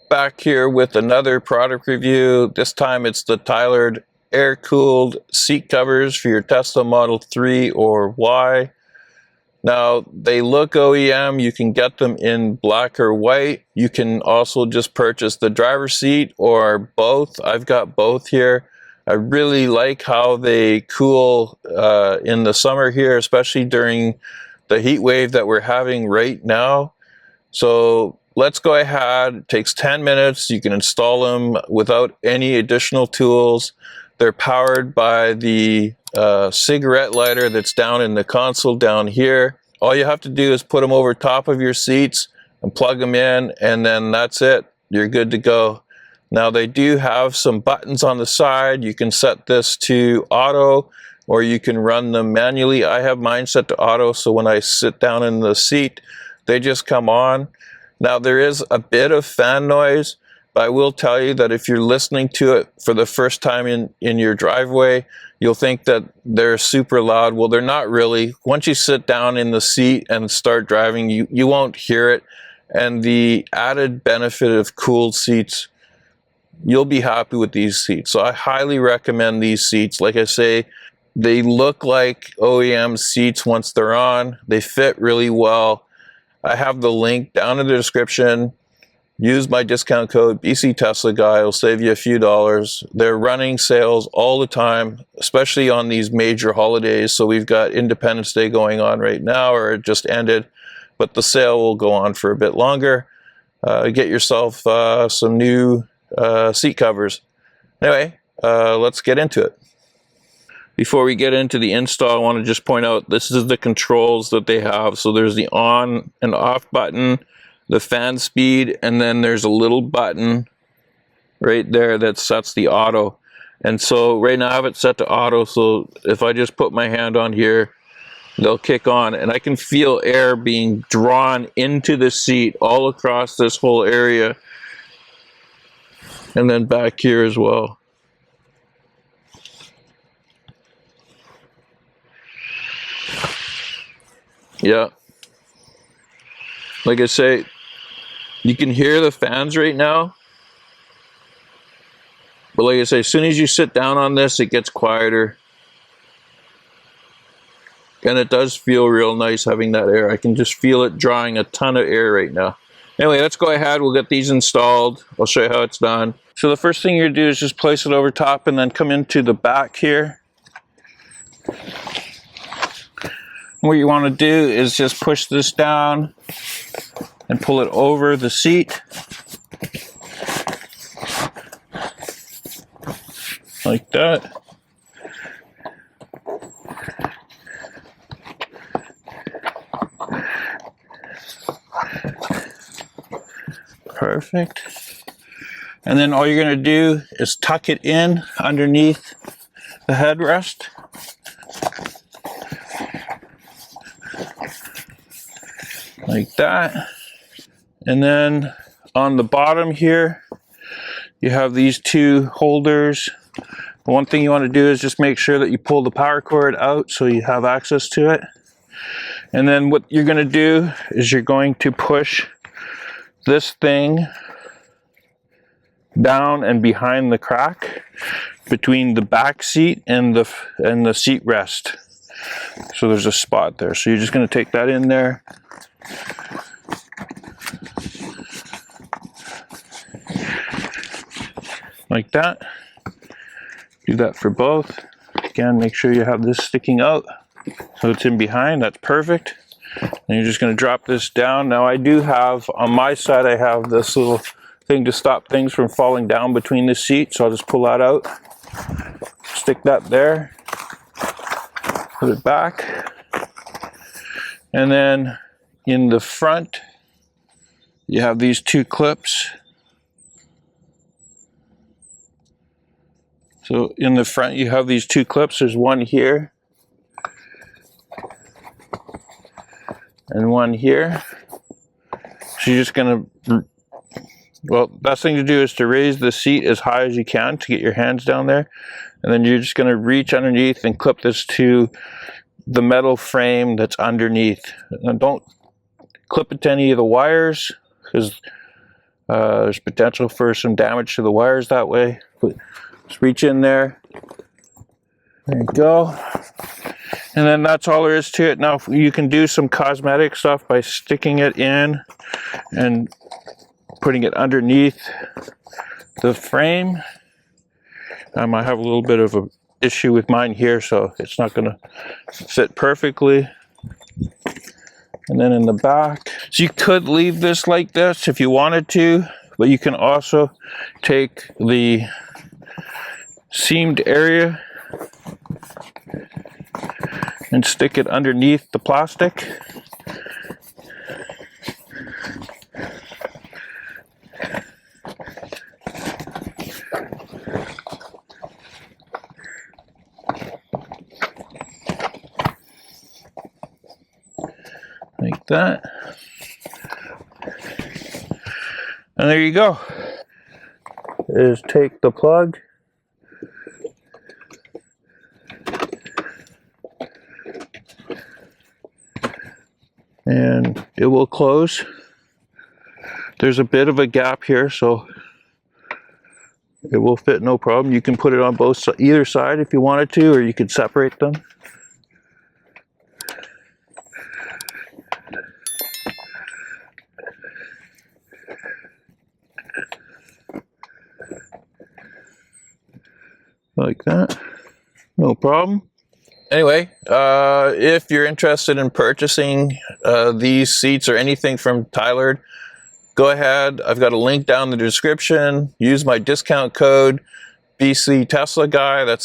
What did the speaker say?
Back here with another product review. This time it's the Tlyard air-cooled seat covers for your Tesla Model 3 or Y. Now, they look OEM. You can get them in black or white. You can also just purchase the driver's seat or both. I've got both here. I really like how they cool in the summer here, especially during the heat wave that we're having right now. So let's go ahead. It takes 10 minutes. You can install them without any additional tools. They're powered by the cigarette lighter that's down in the console down here. All you have to do is put them over top of your seats and plug them in, and then that's it. You're good to go. Now, they do have some buttons on the side. You can set this to auto, or you can run them manually. I have mine set to auto, so when I sit down in the seat, they just come on. Now, there is a bit of fan noise, but I will tell you that if you're listening to it for the first time in your driveway, you'll think that they're super loud. Well, they're not really. Once you sit down in the seat and start driving, you won't hear it. And the added benefit of cooled seats, you'll be happy with these seats. So I highly recommend these seats. Like I say, they look like OEM seats once they're on. They fit really well. I have the link down in the description. Use my discount code BC Tesla Guy. It'll save you a few dollars. They're running sales all the time, especially on these major holidays. So we've got Independence Day going on right now, or it just ended, but the sale will go on for a bit longer. Get yourself some new seat covers. Anyway, let's get into it. Before we get into the install, I want to just point out this is the controls that they have. So there's the on and off button, the fan speed, and then there's a little button right there that sets the auto. And so right now I have it set to auto, so if I just put my hand on here, they'll kick on, and I can feel air being drawn into the seat all across this whole area, and then back here as well. Yeah, like I say, you can hear the fans right now, but like I say, as soon as you sit down on this, it gets quieter, and it does feel real nice having that air. I can just feel it drawing a ton of air right now. Anyway, let's go ahead. We'll get these installed. I'll show you how it's done. So the first thing you do is just place it over top and then come into the back here. What you want to do is just push this down and pull it over the seat. Like that. Perfect. And then all you're going to do is tuck it in underneath the headrest. Like that. And then on the bottom here, you have these two holders. One thing you want to do is just make sure that you pull the power cord out so you have access to it. And then what you're going to do is you're going to push this thing down and behind the crack between the back seat and the seat rest. So there's a spot there. So you're just going to take that in there. Like that. Do that for both. Again, make sure you have this sticking out so it's in behind. That's perfect. And you're just going to drop this down. Now I do have, on my side, I have this little thing to stop things from falling down between the seats. So I'll just pull that out, stick that there, put it back. And then in the front, you have these two clips. So in the front, you have these two clips. There's one here and one here. So you're just gonna, well, best thing to do is to raise the seat as high as you can to get your hands down there. And then you're just gonna reach underneath and clip this to the metal frame that's underneath. Now don't clip it to any of the wires, because There's potential for some damage to the wires that way. But just reach in there. There you go. And then that's all there is to it. Now you can do some cosmetic stuff by sticking it in and putting it underneath the frame. I have a little bit of an issue with mine here, so it's not going to fit perfectly. And then in the back, so you could leave this like this if you wanted to, but you can also take the seamed area and stick it underneath the plastic. Like that. And there you go. Is take the plug, and it will close. There's a bit of a gap here, so it will fit no problem. You can put it on either side if you wanted to, or you could separate them. Like that, no problem. Anyway, if you're interested in purchasing these seats or anything from Tlyard, go ahead. I've got a link down in the description. Use my discount code BC Tesla Guy. That's